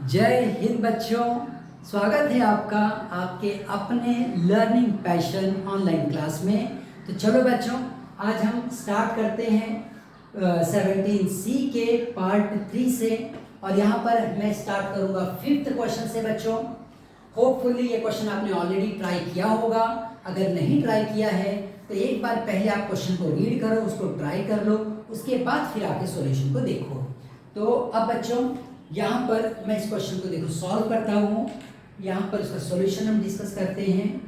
जय हिंद बच्चों, स्वागत है आपका आपके अपने लर्निंग पैशन ऑनलाइन क्लास में। तो चलो बच्चों, आज हम स्टार्ट करते हैं 17C के पार्ट 3 से। और यहाँ पर मैं स्टार्ट करूँगा 5th क्वेश्चन से बच्चों। होपफुली ये क्वेश्चन आपने ऑलरेडी ट्राई किया होगा। अगर नहीं ट्राई किया है तो एक बार पहले आप क्वेश्चन को रीड करो, उसको ट्राई कर लो, उसके बाद फिर आके सॉल्यूशन को देखो। तो अब बच्चों यहाँ पर मैं इस क्वेश्चन को देखो सॉल्व करता हूँ। यहाँ पर इसका सॉल्यूशन हम डिस्कस करते हैं।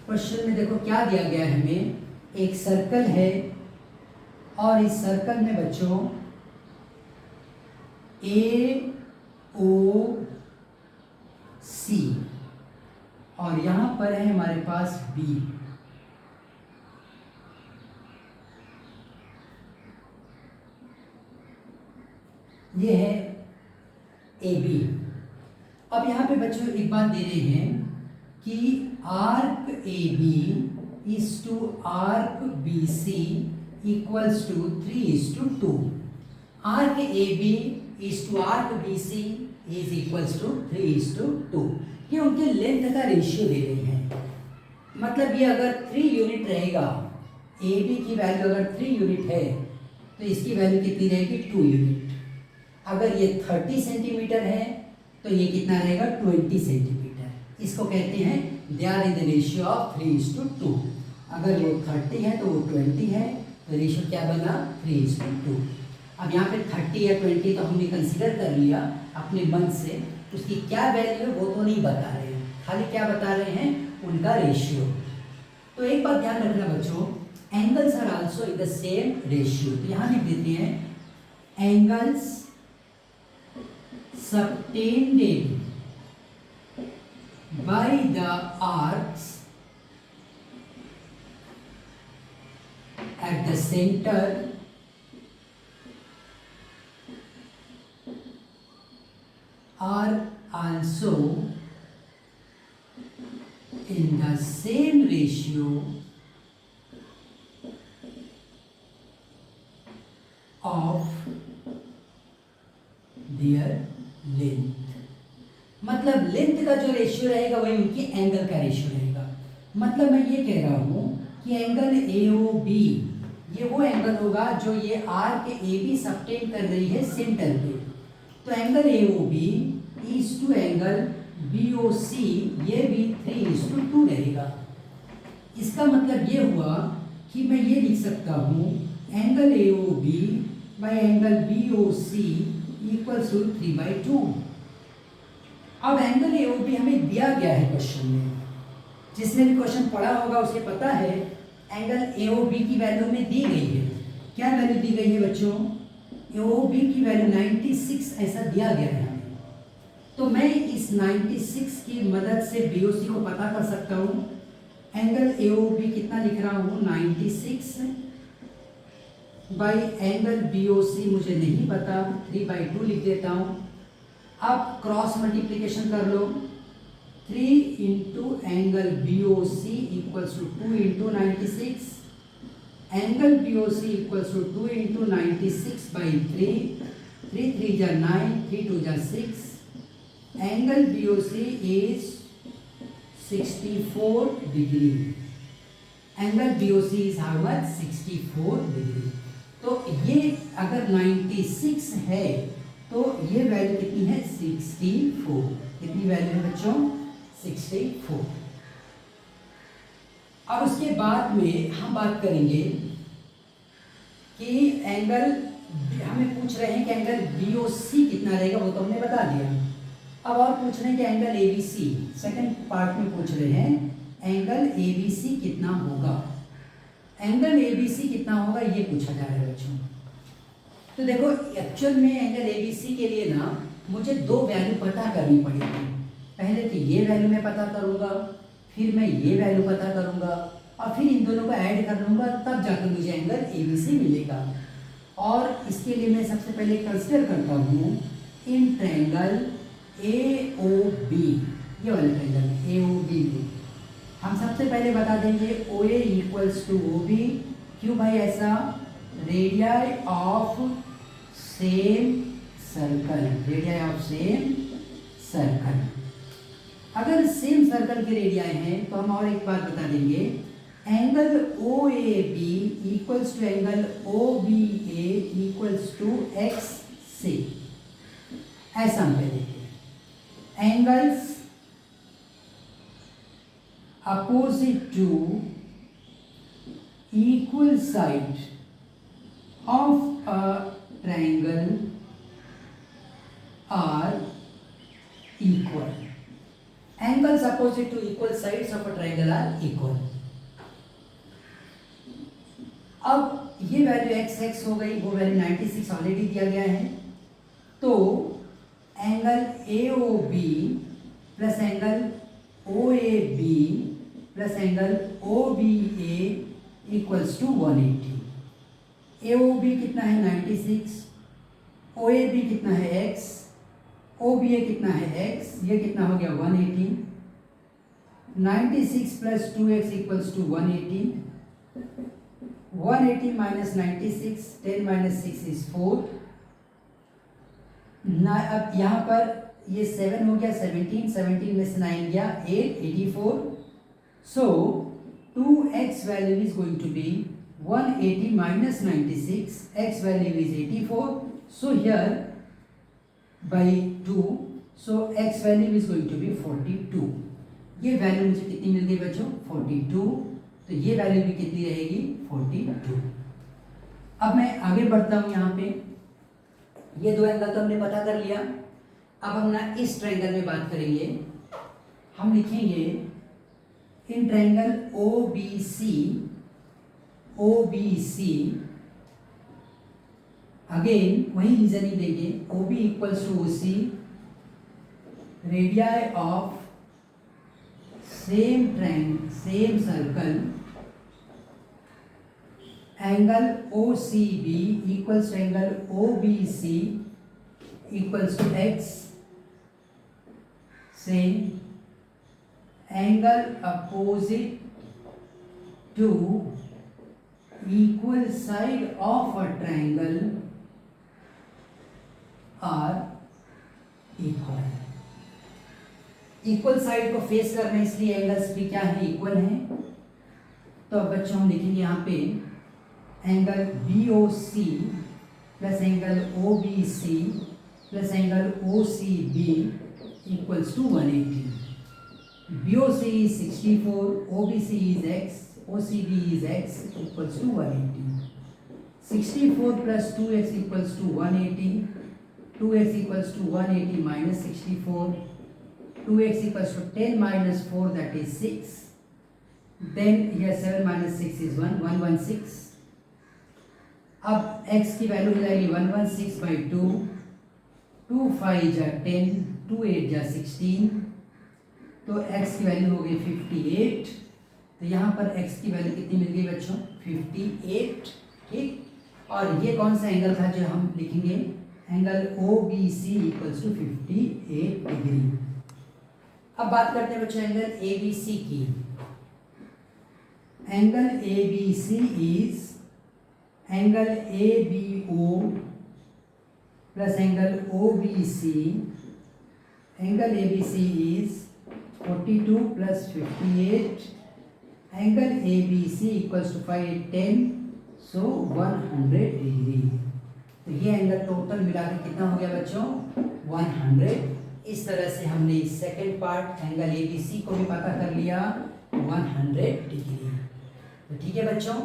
क्वेश्चन में देखो क्या दिया गया है, हमें एक सर्कल है और इस सर्कल में बच्चों AOC और यहाँ पर है हमारे पास B। ये है AB। अब यहाँ पे बच्चों एक बात दे रहे हैं कि arc AB is to arc BC equals to 3:2। Arc AB is to arc BC is equals to 3:2। ये उनके लेंथ का रेशियो दे रहे हैं। मतलब ये अगर 3 यूनिट रहेगा, AB की वैल्यू अगर 3 यूनिट है तो इसकी वैल्यू कितनी रहेगी, 2 यूनिट। अगर ये 30 सेंटीमीटर है तो ये कितना रहेगा, 20 सेंटीमीटर। इसको कहते हैं they are in the ratio of 3:2। अगर वो 30 है तो वो 20 है, तो रेशियो क्या बना, 3:2। अब यहाँ पे 30 या 20 तो हमने कंसीडर कर लिया अपने मन से, उसकी क्या वैल्यू है वो तो नहीं बता रहे हैं, खाली क्या बता रहे हैं, उनका रेशियो। तो एक बात ध्यान रखना बच्चों, angles are also in the same ratio. तो यहाँ लिख देते हैं angles subtended by the arcs at the center are also in the same ratio of their length. मतलब लेंथ का जो रेशियो रहेगा वही उनकी एंगल का रेशियो रहेगा। मतलब मैं ये कह रहा हूँ कि एंगल AOB ये वो एंगल होगा जो ये आर्क AB सबटेंड कर रही है सेंटर पे। तो angle AOB is to angle BOC ये भी 3:2 रहेगा। इसका मतलब ये हुआ कि मैं ये लिख सकता हूँ angle AOB by angle BOC equals to 3/2। अब एंगल AOB हमें दिया गया है क्वेश्चन में। जिसने भी क्वेश्चन पढ़ा होगा उसे पता है एंगल AOB की वैल्यू में दी गई है। क्या वैल्यू दी गई है बच्चों, AOB की वैल्यू 96 ऐसा दिया गया है हमें। तो मैं इस 96 की मदद से BOC को पता कर सकता हूँ। एंगल AOB कितना लिख रहा हूँ, 96 बाई एंगल BOC मुझे नहीं पता, 3/2 लिख देता हूँ। अब क्रॉस मल्टीप्लिकेशन कर लो, 3 into angle BOC equals to 2 into 96। Angle BOC equals to 2 into 96/3, 3 3 जा 9, 3 2 जा 6। Angle BOC is 64 degree. Angle BOC is how much, 64 degree. तो ये अगर 96 है तो ये वैल्यू कितनी है, 64। कितनी वैल्यू है बच्चों, 64। अब उसके बाद में हम बात करेंगे कि एंगल, हमें पूछ रहे हैं कि एंगल BOC कितना रहेगा, वो तो हमने बता दिया। अब और पूछ रहे हैं कि एंगल ABC, सेकंड पार्ट में पूछ रहे हैं एंगल ABC कितना होगा। एंगल ABC कितना होगा ये पूछा जा रहा है बच्चों। तो देखो एक्चुअल में एंगल ABC के लिए ना मुझे 2 वैल्यू पता करनी पड़ेगी। पहले तो ये वैल्यू मैं पता करूँगा, फिर मैं ये वैल्यू पता करूँगा और फिर इन दोनों को ऐड कर लूँगा, तब जाकर मुझे एंगल ABC मिलेगा। और इसके लिए मैं सबसे पहले कंसिडर करता हूँ इन ट्रायंगल AOB, ये वाला ट्रायंगल AOB में हम सबसे पहले बता देंगे OA इक्वल्स टू OB। क्यों भाई ऐसा, radii of same circle, radii of same circle. अगर सेम सर्कल के रेडियाई हैं तो हम और एक बात बता देंगे, angle O A B equals to angle O B A equals to X C. ऐसा हम कह देंगे angles opposite to equal side of a triangle are equal. Angles opposite to equal sides of a triangle are equal. अब ये value x x हो गई, वो value 96 already दिया गया है, तो angle AOB plus angle OAB plus angle OBA equals to 180। AOB कितना है 96, OAB कितना है x, OBA कितना है x, ये कितना हो गया 180। 96 plus 2x equals to 180। 180 minus 96, 10 minus 6 is 4। अब यहाँ पर ये 7 हो गया 17, 17 में से 9 गया 8, 84। सो 2x value is going to be 180 minus 96, x value is 84, so here by 2, so x value is going to be 42। ये वैल्यू मुझे कितनी मिल गई बच्चों 42, तो ये वैल्यू भी कितनी रहेगी 42। अब मैं आगे बढ़ता हूँ, यहाँ पे ये दो एंगल तो हमने पता कर लिया। अब हम ना इस ट्रायंगल में बात करेंगे, हम लिखेंगे इन ट्रायंगल OBC अगेन वही रीजनिंग देंगे, OB equals to OC, radii of same circle, angle OCB equals to angle OBC equals to x, same angle opposite to equal side of a triangle are equal। Equal side को face करना है, इसलिए angles भी क्या है equal हैं। तो अब बच्चों हम लिखेंगे यहाँ पे angle BOC plus angle OBC plus angle OCB equals to 180। BOC is 64, OBC is x, OCB is x equals to 180। 64 plus 2x equals to 180, 2x equals to 180 minus 64, 2x equals to 10 minus 4 that is 6, then here 7 minus 6 is 1, 116। अब x की value हो जाएगी 116 by 2, 2 5 जा 10, 2 8 जा 16, तो x की value हो गई 58। तो यहाँ पर x की वैल्यू कितनी मिल गई बच्चों 58, ठीक। और ये कौन सा एंगल था जो हम लिखेंगे, angle OBC equals to 58 degree. अब बात करते हैं बच्चों एंगल ABC की। Angle ABC is angle ABO plus angle OBC, angle ABC is 42 plus 58, angle ABC equals to 510, so 100 degree. तो ये एंगल टोटल मिला के कितना हो गया बच्चों 100। इस तरह से हमने सेकंड पार्ट एंगल ABC को भी पता कर लिया 100 डिग्री। तो ठीक है बच्चों,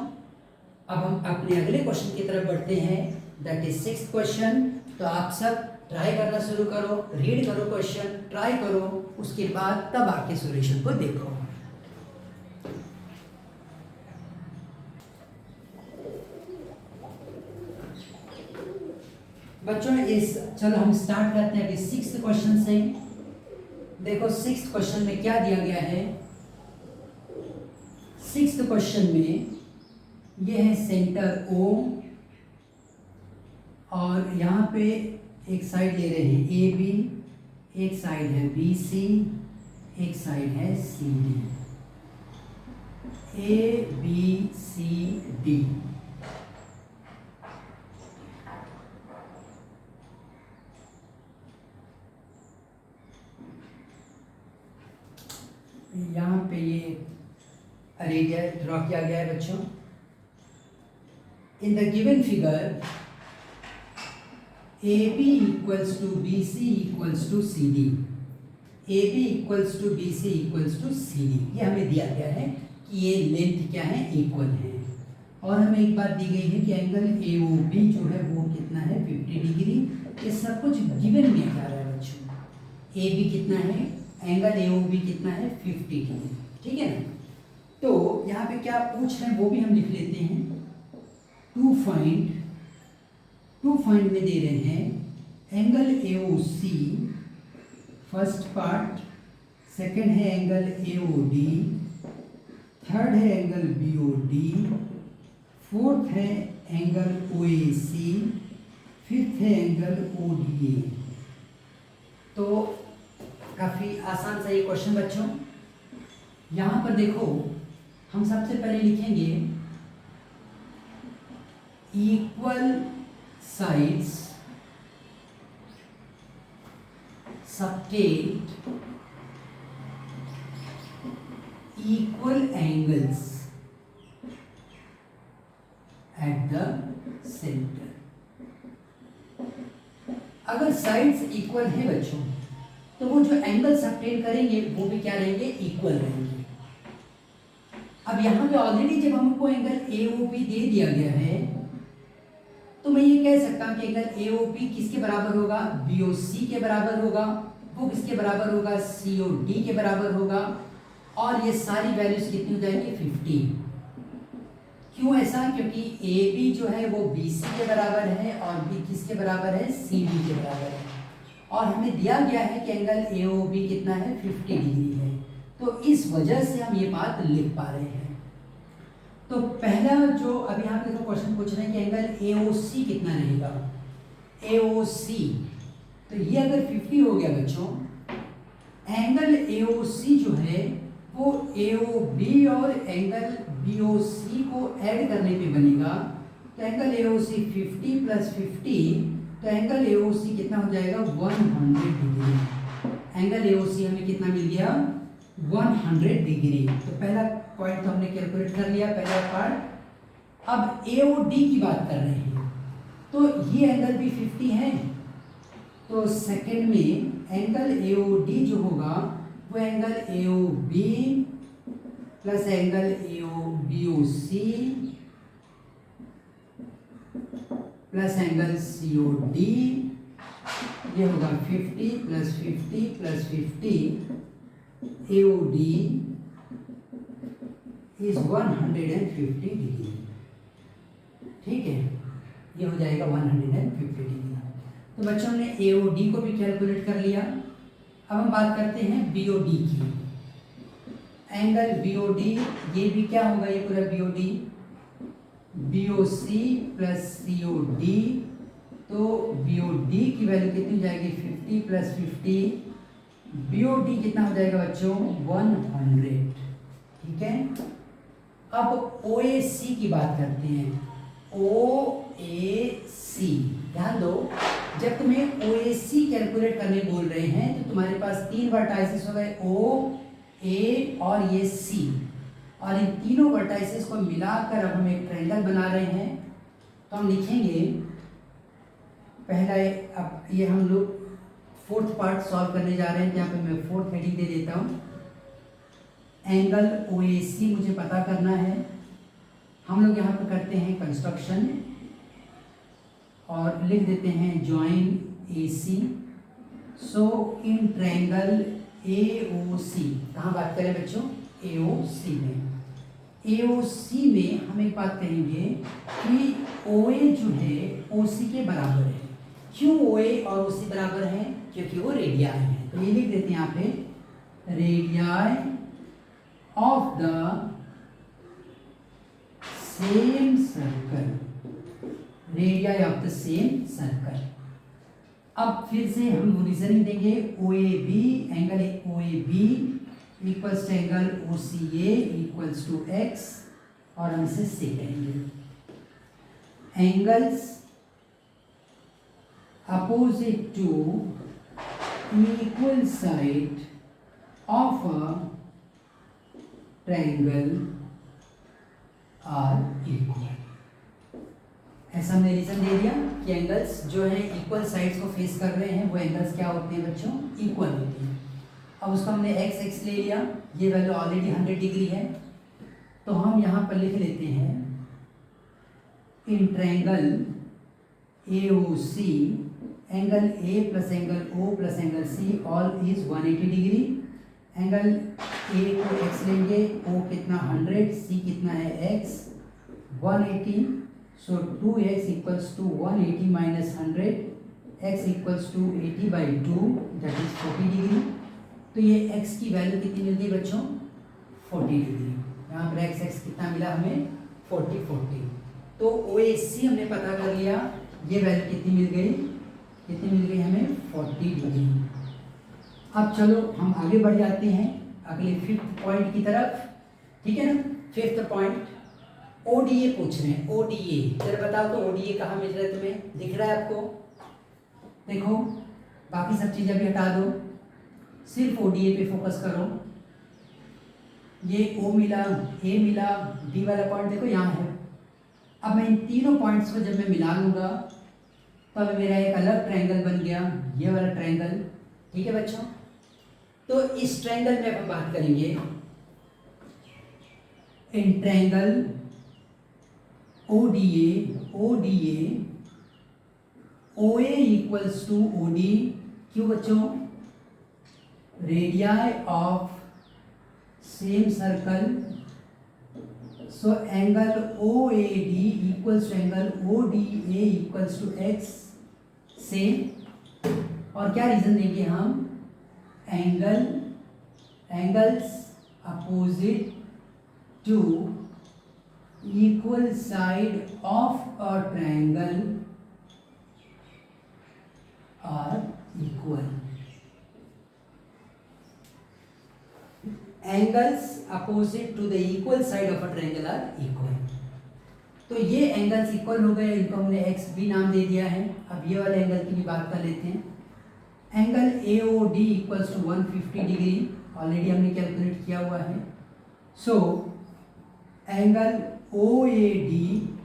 अब हम अपने अगले क्वेश्चन की तरफ बढ़ते हैं, दैट इज 6th क्वेश्चन। तो आप सब ट्राई करना शुरू करो, रीड करो क्वेश्चन, ट्राई करो, उसके बाद तब आके सॉल्यूशन को देखो। बच्चों चलो हम स्टार्ट करते हैं अभी 6th क्वेश्चन से। देखो 6th क्वेश्चन में क्या दिया गया है। 6th क्वेश्चन में ये है सेंटर O और यहाँ पे एक साइड ले रहे हैं AB, एक साइड है BC, एक साइड है CD। ABCD यहाँ पे ये रेडिया ड्रॉ किया गया है बच्चों। In the given figure AB equals to BC equals to CD, AB equals to BC equals to CD, ये हमें दिया गया है कि ये लेंथ क्या है, इक्वल है। और हमें एक बात दी गई है कि एंगल AOB जो है वो कितना है, 50 डिग्री। ये सब कुछ गिवन में आ रहा है बच्चों। AB कितना है, एंगल AOB कितना है, 50 डिग्री, ठीक है ना। तो यहाँ पे क्या पूछ रहे हैं वो भी हम लिख लेते हैं। टू फाइंड में दे रहे हैं angle AOC first part, second है एंगल AOD, थर्ड है एंगल BOD, फोर्थ है एंगल OAC, फिफ्थ है एंगल ODA। तो काफ़ी आसान सा ये क्वेश्चन बच्चों। यहाँ पर देखो हम सबसे पहले लिखेंगे equal sides subtend equal angles at the centre. अगर साइड्स इक्वल है बच्चों तो वो जो एंगल सबटेंड करेंगे वो भी क्या रहेंगे, इक्वल रहेंगे। अब यहाँ पे ऑलरेडी जब हमको एंगल AOB दे दिया गया है तो मैं ये कह सकता हूँ कि एंगल AOP किसके बराबर होगा, BOC के बराबर होगा। वो किसके बराबर होगा, COD के बराबर होगा। और ये सारी वैल्यूज कितनी हो जाएगी, 50। क्यों ऐसा, क्योंकि AB जो है वो BC के बराबर है और B किसके बराबर है, CD के बराबर है। और हमें दिया गया है कि एंगल AOB कितना है, 50 डिग्री है। तो इस वजह से हम ये बात लिख पा रहे हैं। तो पहला जो अभी यहाँ पे देखो क्वेश्चन पूछ रहे हैं कि एंगल AOC कितना रहेगा, AOC। तो ये अगर 50 हो गया बच्चों, एंगल AOC जो है वो AOB और एंगल BOC को ऐड करने पे बनेगा। तो एंगल AOC 50 प्लस 50, तो एंगल AOC कितना हो जाएगा, 100 डिग्री। एंगल AOC हमें कितना मिल गया, 100 डिग्री। तो पहला पॉइंट तो हमने कैलकुलेट कर लिया, पहला पार्ट। अब AOD की बात कर रहे हैं तो ये एंगल भी 50 है। तो सेकंड में एंगल AOD जो होगा वो angle AOB plus angle BOC plus angle COD, ये होगा 50 plus 50 plus 50, AOD is 150 degree, ठीक है। ये हो जाएगा 150 डिग्री। तो बच्चों ने AOD को भी कैलकुलेट कर लिया। अब हम बात करते हैं BOD की। एंगल BOD ये भी क्या होगा, ये पूरा BOD, BOC प्लस COD। तो BOD की वैल्यू कितनी हो जाएगी, 50 प्लस 50, BOD कितना हो जाएगा बच्चों, 100, ठीक है। अब OAC की बात करते हैं। OAC ध्यान दो, जब तुम्हें OAC कैलकुलेट करने बोल रहे हैं तो तुम्हारे पास तीन वर्टाइसेस हो गए, O, A और ये C। और इन तीनों वर्टाइसेस को मिलाकर अब हम एक ट्रायंगल बना रहे हैं। तो हम लिखेंगे पहला, अब ये हम लोग फोर्थ पार्ट सॉल्व करने जा रहे हैं। यहाँ पे मैं फोर्थ हेडिंग दे देता हूँ। एंगल OAC मुझे पता करना है। हम लोग यहाँ पे करते हैं कंस्ट्रक्शन और लिख देते हैं जॉइन AC। सो इन ट्रायंगल AOC, कहाँ बात करें बच्चों, AOC में। AOC में हम एक बात कहेंगे कि OA जो है OC के बराबर है। क्यों OA और OC बराबर है, क्योंकि वो रेडियाई है। तो ये लिख देते हैं यहाँ पे, radii of the same circle, radii of the same circle. अब फिर से हम रीजनिंग देंगे। OAB, angle OAB equals to angle OCA equals to x, और हम इसे से कहेंगे। Angles opposite to, equal side of a triangle are equal. ऐसा हमने रीजन दे दिया कि एंगल्स जो हैं इक्वल साइड्स को फेस कर रहे हैं वो एंगल्स क्या होते हैं बच्चों, इक्वल होती हैं। अब उसको हमने एक्स एक्स ले लिया, ये वैल्यू ऑलरेडी 100 डिग्री है, तो हम यहाँ पर लिख लेते हैं in triangle A O C angle A plus angle O plus angle C all is 180 degree. Angle A को एक्स लेंगे, ओ कितना 100, सी कितना है x 180, so 2x equals to 180 minus 100, x equals to 80/2 that is 40 degree. तो ये x की value कितनी मिल गई बच्चों, 40 डिग्री। यहाँ पर x कितना मिला हमें 40। तो OAC हमने पता कर लिया, ये वैल्यू कितनी मिल गई हमें 40 डिग्री। अब चलो हम आगे बढ़ जाते हैं अगले 5th पॉइंट की तरफ, ठीक है ना। 5th पॉइंट ODA पूछ रहे हैं। ODA जरा बताओ तो ODA कहाँ मिल रहा है तुम्हें, दिख रहा है आपको? देखो बाकी सब चीज़ें भी हटा दो, सिर्फ ODA पे फोकस करो। ये O मिला, A मिला, D वाला पॉइंट देखो यहाँ है। अब मैं इन तीनों पॉइंट्स को जब मैं मिला लूँगा तब मेरा एक अलग ट्रायंगल बन गया, ये वाला ट्रायंगल, ठीक है बच्चों। तो इस ट्रायंगल में हम बात करेंगे in triangle ODA OA equals to OD, क्यों बच्चों, radii of same circle, so angle OAD equals to angle ODA equals to x same. और क्या रीजन देंगे हम, angles opposite to equal side of a triangle are equal. Angles opposite to the equal side of a triangle are equal. तो ये angles equal हो गए, इनको हमने एक्स भी नाम दे दिया है। अब ये वाले एंगल की भी बात कर लेते हैं। Angle AOD equals to 150 degree, already हमने कैलकुलेट किया हुआ है। So angle OAD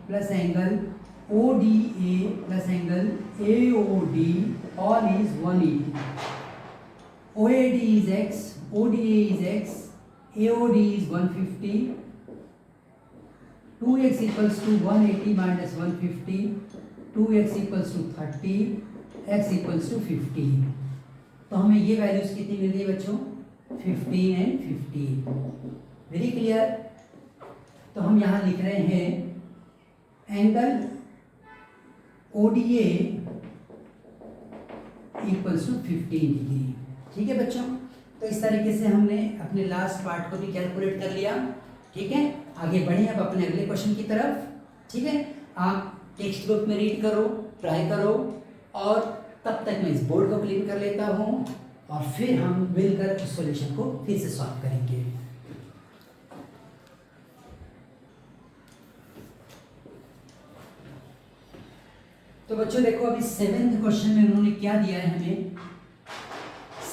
plus angle ODA plus angle AOD all is 180। OAD is x, ODA is x, AOD is 150, 2x equals to 180 minus 150, 2x equals to 30, x equals to 50। तो हमें ये values कितनी मिल गई बच्चों, 15 and 15। Very clear. तो हम यहाँ लिख रहे हैं angle ODA equals to 15 degree, ठीक है बच्चों। तो इस तरीके से हमने अपने लास्ट पार्ट को भी कैलकुलेट कर लिया, ठीक है। आगे बढ़े अब अपने अगले क्वेश्चन की तरफ, ठीक है। आप टेक्स्ट बुक में रीड करो, ट्राई करो, और तब तक मैं इस बोर्ड को क्लीन कर लेता हूँ और फिर हम मिलकर उस सॉल्यूशन को फिर से सॉल्व करेंगे। तो बच्चों देखो अभी 7th क्वेश्चन में उन्होंने क्या दिया है हमें।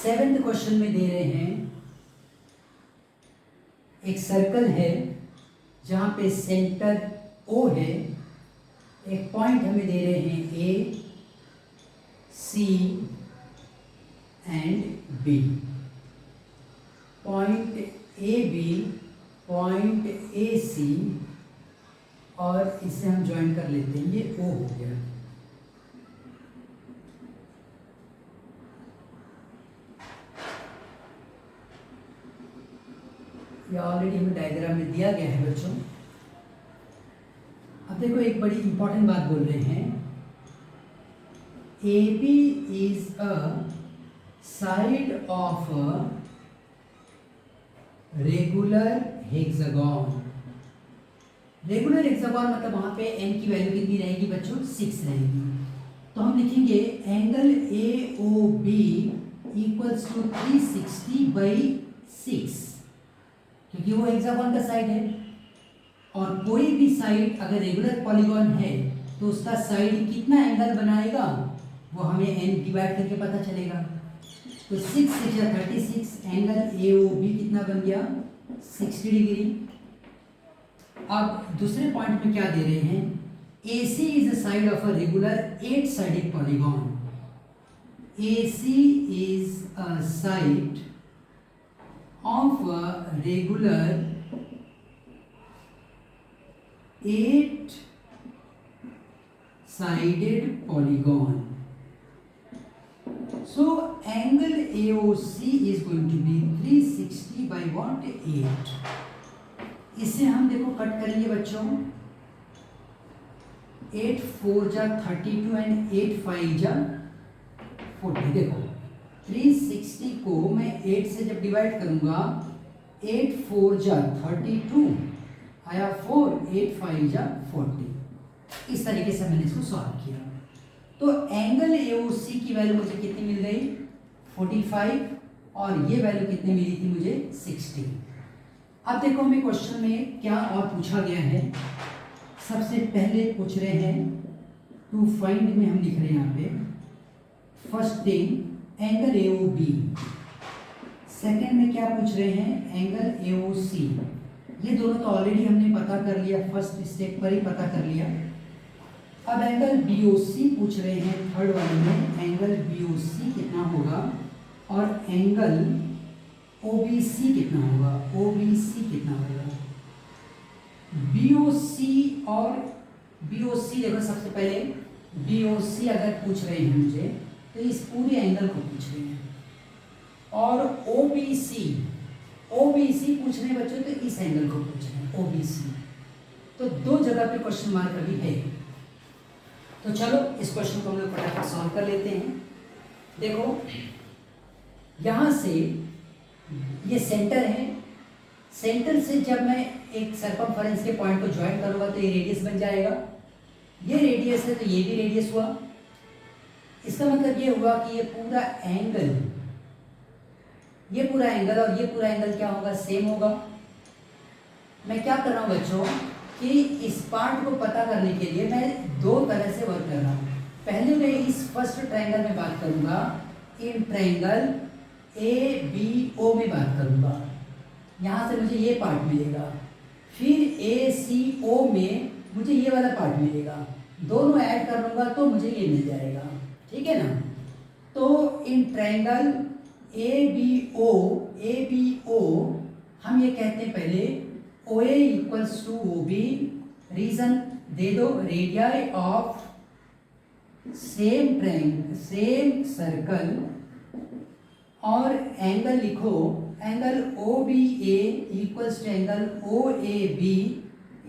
7th क्वेश्चन में दे रहे हैं एक सर्कल है जहां पे सेंटर O है, एक पॉइंट हमें दे रहे हैं A, C and B। Point AB, point AC, और इसे हम ज्वाइन कर लेते हैं, ये O हो गया। ये ऑलरेडी हमें डायग्राम में दिया गया है बच्चों। अब देखो एक बड़ी इंपॉर्टेंट बात बोल रहे हैं, AB is a side of a regular hexagon. Regular hexagon मतलब वहां पे n की वैल्यू कितनी रहेगी बच्चों, 6 रहेगी। तो हम लिखेंगे एंगल AOB इक्वल्स टू 360/6, क्योंकि वो हेक्सागन का साइड है। और कोई भी साइड अगर रेगुलर पॉलीगॉन है तो उसका साइड कितना एंगल बनाएगा वो हमें n डिवाइड करके पता चलेगा। तो 6 6 36, एंगल AOB कितना बन गया, 60 डिग्री। अब दूसरे पॉइंट में क्या दे रहे हैं, AC is a side of a regular 8 sided polygon. AC is a side of a regular 8-sided polygon. So angle AOC is going to be 360 by what? 8. इसे हम देखो कट करेंगे बच्चों, 8 4 जा 32 एंड 8 5 जा 40। देखो 360 को मैं 8 से जब डिवाइड करूंगा, 8 4 जा 32 आया 4, 8 5 जा 40। इस तरीके से मैंने इसको सॉल्व किया। तो एंगल AOC की वैल्यू मुझे कितनी मिल गई, 45, और ये वैल्यू कितनी मिली थी मुझे, 60। अब देखो हमें क्वेश्चन में क्या और पूछा गया है। सबसे पहले पूछ रहे हैं टू फाइंड में हम लिख रहे हैं यहाँ पे, first thing angle AOB। Second में क्या पूछ रहे हैं, एंगल AOC। ये दोनों तो ऑलरेडी हमने पता कर लिया, फर्स्ट स्टेप पर ही पता कर लिया। अब एंगल BOC पूछ रहे हैं थर्ड वाले में, एंगल BOC कितना होगा और एंगल OBC कितना होगा, OBC कितना होगा। BOC और BOC देखो, सबसे पहले BOC अगर पूछ रहे हैं मुझे तो इस पूरे एंगल को पूछ रहे हैं, और OBC पूछ रहे हैं बच्चों तो इस एंगल को पूछ रहे हैं, OBC। तो दो जगह पे क्वेश्चन मार्क अभी है। तो चलो इस क्वेश्चन को हम लोग फटाफट सॉल्व कर लेते हैं। देखो यहां से ये सेंटर है, सेंटर से जब मैं एक सर्कमफरेंस के पॉइंट को ज्वाइन करूंगा तो ये रेडियस बन जाएगा। ये रेडियस है तो ये भी रेडियस हुआ। इसका मतलब ये हुआ कि ये पूरा एंगल और ये पूरा एंगल क्या होगा, सेम होगा। मैं क्या कर रहा हूँ बच्चों कि इस पार्ट को पता करने के लिए मैं दो तरह से वर्क कर रहा हूँ। पहले मैं इस फर्स्ट ट्रायंगल में बात करूंगा, इन ट्रायंगल ABO में बात करूंगा, यहाँ से मुझे ये पार्ट मिलेगा। फिर ACO में मुझे ये वाला पार्ट मिलेगा, दोनों ऐड कर लूंगा तो मुझे ये मिल जाएगा, ठीक है ना। तो इन ट्रायंगल ABO हम ये कहते हैं पहले OA equals to OB। Reason दे दो, radii of same triangle, same circle, और एंगल लिखो, angle OBA equals to angle OAB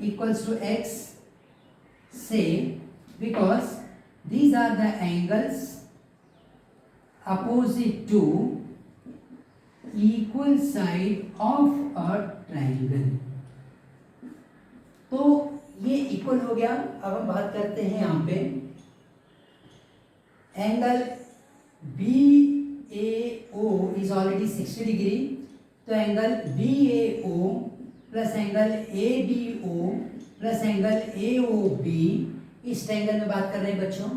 equals to X, से because these are the angles opposite to equal side of a triangle। तो ये equal हो गया। अब हम बात करते हैं यहाँ पे एंगल BAO इज ऑलरेडी 60 डिग्री, तो angle BAO plus angle ABO plus angle AOB, इस ट्रायंगल में बात कर रहे हैं बच्चों।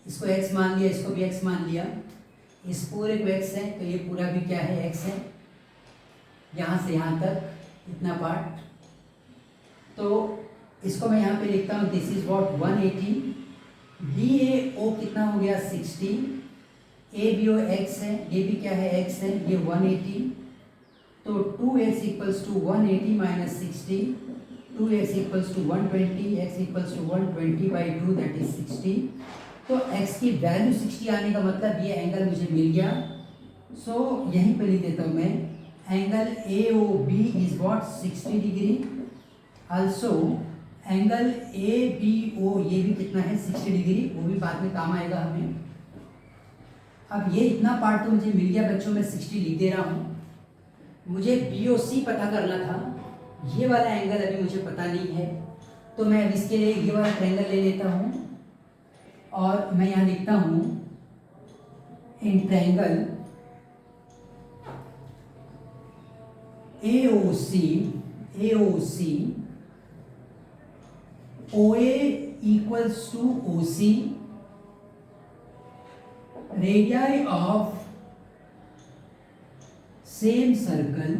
इसको x मान लिया, इसको भी x मान लिया, इस पूरे को x है तो ये पूरा भी क्या है, x है। यहाँ से यहाँ तक इतना पार्ट, तो इसको मैं यहाँ पे लिखता हूँ, दिस इज व्हाट 180। BAO कितना हो गया 60, ABO x है, ये भी क्या है x है, ये 180। तो 2x equals to 180 minus 60, 2x equals to 120, x equals to 120 by 2 that is 60। तो x की वैल्यू 60 आने का मतलब ये एंगल मुझे मिल गया। सो यहीं पे लिख देता हूँ मैं, angle AOB is what 60 degree. Also angle ABO ये भी कितना है 60 डिग्री, वो भी बाद में काम आएगा हमें। अब ये इतना पार्ट तो मुझे मिल गया बच्चों, मैं 60 लिख दे रहा हूँ। मुझे BOC पता करना था, ये वाला एंगल अभी मुझे पता नहीं है, तो मैं अब इसके लिए ये वाला ट्रायंगल ले लेता हूँ और मैं यहाँ लिखता हूँ इन triangle AOC OA equals to OC, radii of same circle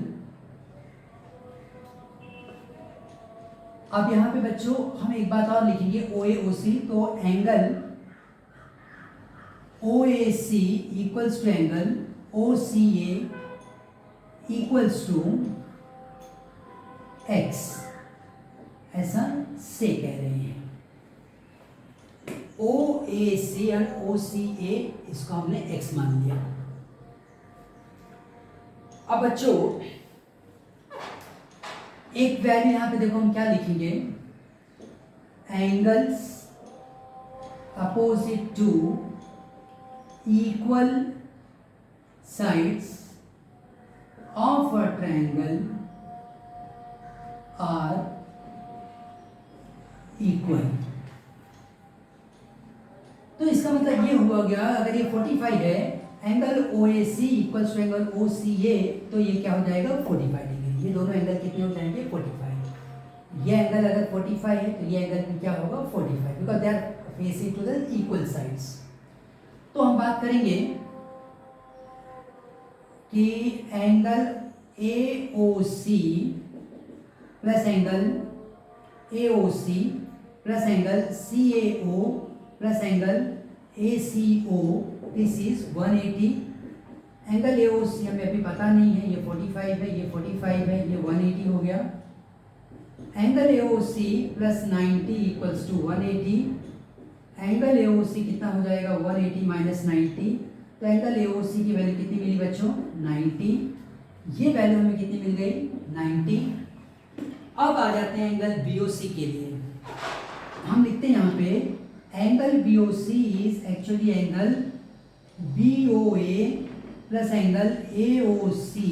अब यहाँ पे बच्चों हम एक बात और लिखेंगे ओ ए ओ सी, तो angle O A C equals to angle O C A equals to x, ऐसा से कह रहे हैं। ओ ए सी और ओ सी ए इसको हमने एक्स मान लिया। अब बच्चों एक वैल्यू यहां पे देखो हम क्या लिखेंगे, angles opposite to equal sides of a triangle are equal. तो इसका मतलब ये हुआ गया, अगर ये 45 है, angle O A C equals to angle O C A, तो ये क्या हो जाएगा 45 डिग्री। ये दोनों एंगल कितने हो जाएंगे 45। ये एंगल अगर 45 है तो ये एंगल भी क्या होगा 45, because they are facing to the equal sides. तो हम बात करेंगे कि angle A O C plus angle A O C plus angle C A O plus angle A C O, this is 180। Angle A O C हमें अभी पता नहीं है, ये 45 है, ये 45 है, ये 180 हो गया। Angle A O C plus 90 equals to 180। Angle A O C कितना हो जाएगा 180 माइनस 90, तो एंगल ए ओ सी की वैल्यू कितनी मिली बच्चों 90। ये वैल्यू हमें कितनी मिल गई 90। अब आ जाते हैं एंगल बी ओ सी के लिए। हम लिखते हैं यहाँ पे angle B O C is actually angle B O A plus angle A O C.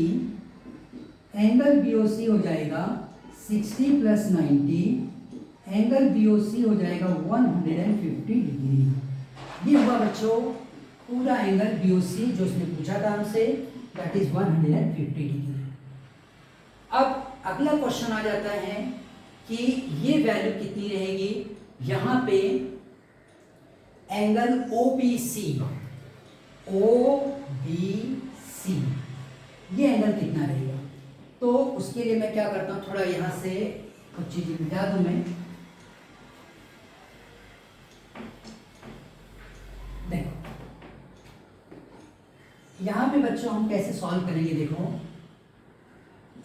Angle B O C हो जाएगा 60 plus 90, angle B O C हो जाएगा 150 डिग्री। ये हुआ बच्चों पूरा एंगल बी ओ सी जो उसने पूछा था हमसे, दैट इज 150 डिग्री। अब अगला क्वेश्चन आ जाता है कि ये वैल्यू कितनी रहेगी। यहां पे angle O B C, O B C, ये एंगल कितना रहेगा। तो उसके लिए मैं क्या करता हूं, थोड़ा यहां से कुछ चीजें मिटा दूं मैं। देखो यहां पे बच्चों हम कैसे सॉल्व करेंगे, देखो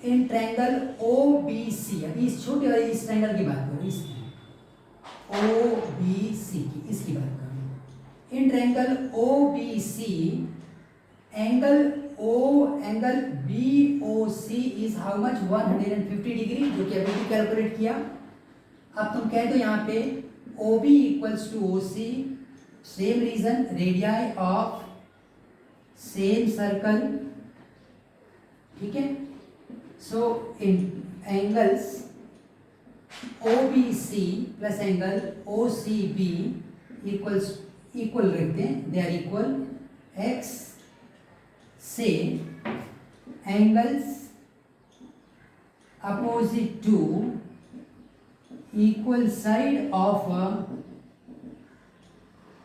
इन ट्रायंगल ओ बी सी, अभी इस छोटे वाले इस ट्रायंगल की बात करो, इस ओ बी सी की, इसकी बात करो। In triangle O B C angle B O C is how much 150 degree, जो कि अभी भी कैलकुलेट किया। अब तुम कह दो यहाँ पे O B equals to O C, same reason, radii of same circle, ठीक है। So in angles O B C plus angle O C B equal रखते हैं, दे आर इक्वल। एक्स से angles opposite to equal side of a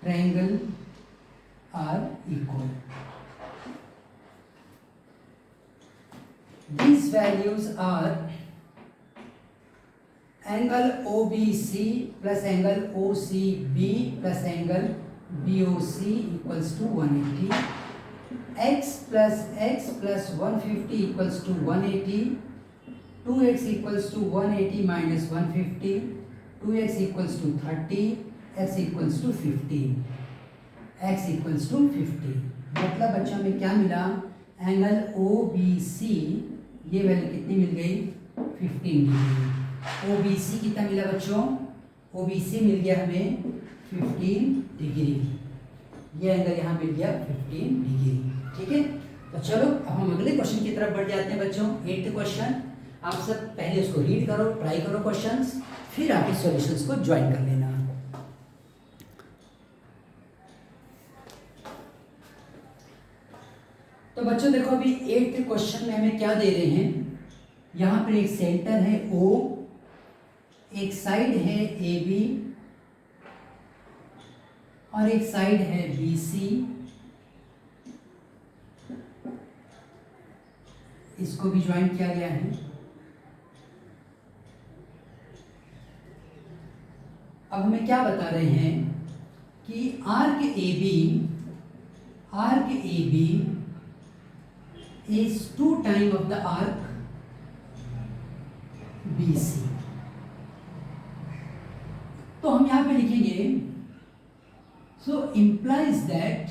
triangle are equal. These values are angle OBC plus angle OCB plus angle BOC equals to 180. X plus 150 equals to 180. 2x equals to 180 minus 150. 2x equals to 30. X equals to 15. X equals to 50. मतलब बच्चों में क्या मिला, angle OBC ये value कितनी मिल गई 15 degree. OBC कितना मिला बच्चों, OBC मिल गया हमें 15 डिग्री। ये एंगल यहाँ मिल गया 15 डिग्री, ठीक है। तो चलो अब हम अगले क्वेश्चन की तरफ बढ़ जाते हैं बच्चों। 8th क्वेश्चन, आप सब पहले उसको रीड करो, ट्राई करो क्वेश्चंस, फिर आप इस सॉल्यूशंस को ज्वाइन कर लेना। तो बच्चों देखो अभी 8th क्वेश्चन में हमें क्या दे रहे हैं, यहाँ पर एक सेंटर है O, एक साइड है AB और एक साइड है BC। इसको भी ज्वाइन किया गया है। अब हमें क्या बता रहे हैं कि arc A B is 2 time of the arc B C. तो हम यहां पे लिखेंगे so implies that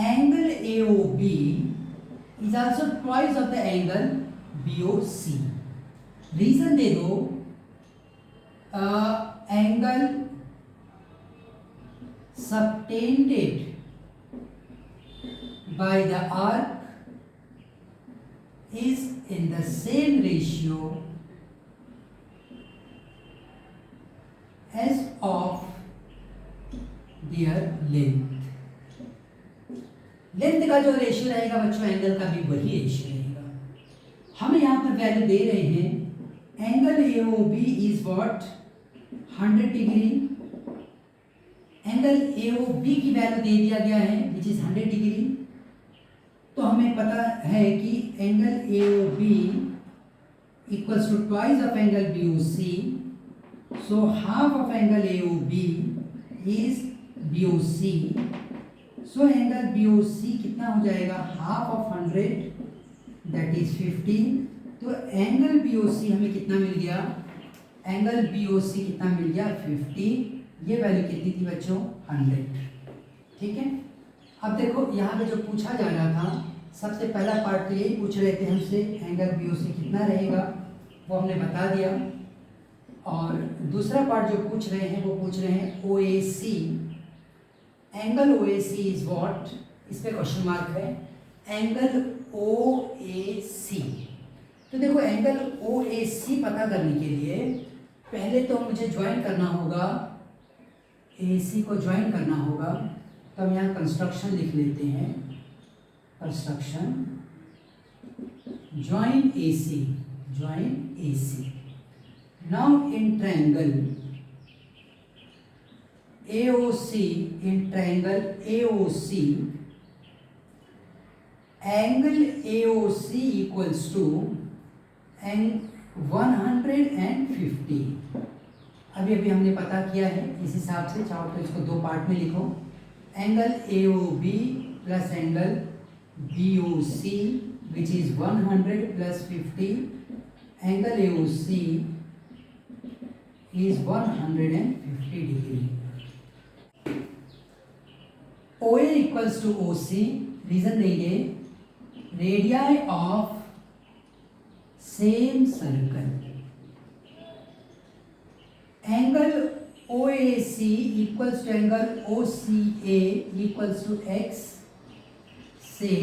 angle AOB is also twice of the angle BOC। Reason दे दो, angle subtended by the arc is in the same ratio as of their length। Length का जो ratio रहेगा बच्चों, एंगल का भी वही रेशियो रहेगा। हम यहाँ पर वैल्यू दे रहे हैं angle AOB is what 100 degree. Angle AOB की वैल्यू दे दिया गया है विच इज 100 डिग्री। तो हमें पता है कि angle AOB equals to twice of angle BOC। So half of angle AOB is BOC। So angle BOC कितना हो जाएगा, हाफ ऑफ 100 दैट इज 50। तो एंगल BOC हमें कितना मिल गया, एंगल BOC कितना मिल गया 50। ये वैल्यू कितनी थी बच्चों 100। ठीक है। अब देखो यहाँ पे जो पूछा जा रहा था, सबसे पहला पार्ट तो यही पूछ रहे थे हमसे एंगल BOC कितना रहेगा, वो हमने बता दिया। और दूसरा पार्ट जो पूछ रहे हैं वो पूछ रहे हैं OAC। Angle OAC is what, इस पे क्वेश्चन मार्क है, एंगल OAC। तो देखो एंगल OAC पता करने के लिए पहले तो मुझे ज्वाइन करना होगा, AC को ज्वाइन करना होगा। तो हम यहाँ कंस्ट्रक्शन लिख लेते हैं, construction join AC। Now in triangle AOC, in triangle AOC, angle AOC equals to 150। अभी हमने पता किया है, इस हिसाब से चाहो तो इसको दो पार्ट में लिखो, angle AOB plus angle BOC which is 100 plus 50। Angle AOC is 150 degree. OA equals to OC, reason देंगे radii of same circle. Angle OAC equals to angle OCA equals to X से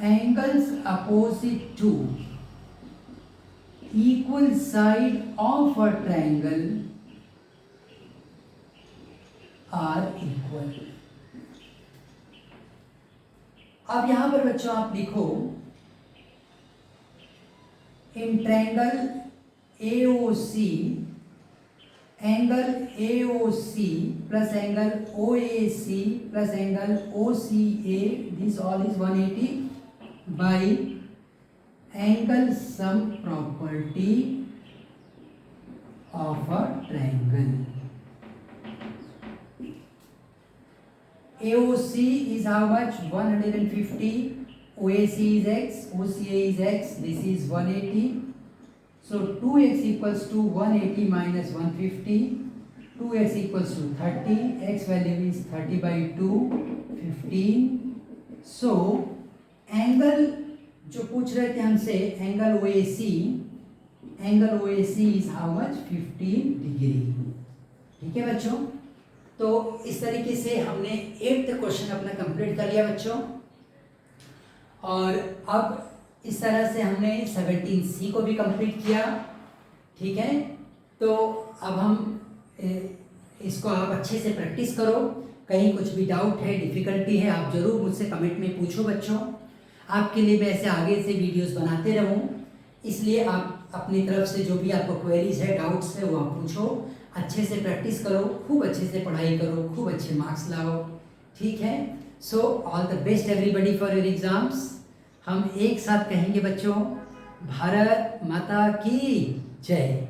angles opposite to equal side of a triangle are equal. अब यहां पर बच्चों आप लिखो in triangle AOC, angle AOC plus angle OAC plus angle OCA, this all is 180 bye angle sum property of a triangle. AOC is how much 150, OAC is X, OCA is X, this is 180. So 2x equals to 180 minus 150, 2x equals to 30, x value is 30 by 2, 15. So angle जो पूछ रहे थे हमसे angle OAC is how much 15 degree. ठीक है बच्चों, तो इस तरीके से हमने 8th क्वेश्चन अपना कंप्लीट कर लिया बच्चों। और अब इस तरह से हमने 17C को भी कंप्लीट किया। ठीक है, तो अब हम इसको आप अच्छे से प्रैक्टिस करो। कहीं कुछ भी डाउट है, डिफ़िकल्टी है, आप ज़रूर मुझसे कमेंट में पूछो बच्चों। आपके लिए मैं ऐसे आगे से वीडियोस बनाते रहूं, इसलिए आप अपनी तरफ से जो भी आपको क्वेरीज है, डाउट्स है, वो आप पूछो। अच्छे से प्रैक्टिस करो, खूब अच्छे से पढ़ाई करो, खूब अच्छे मार्क्स लाओ। ठीक है, so all the best everybody for your exams. हम एक साथ कहेंगे बच्चों, भारत माता की जय।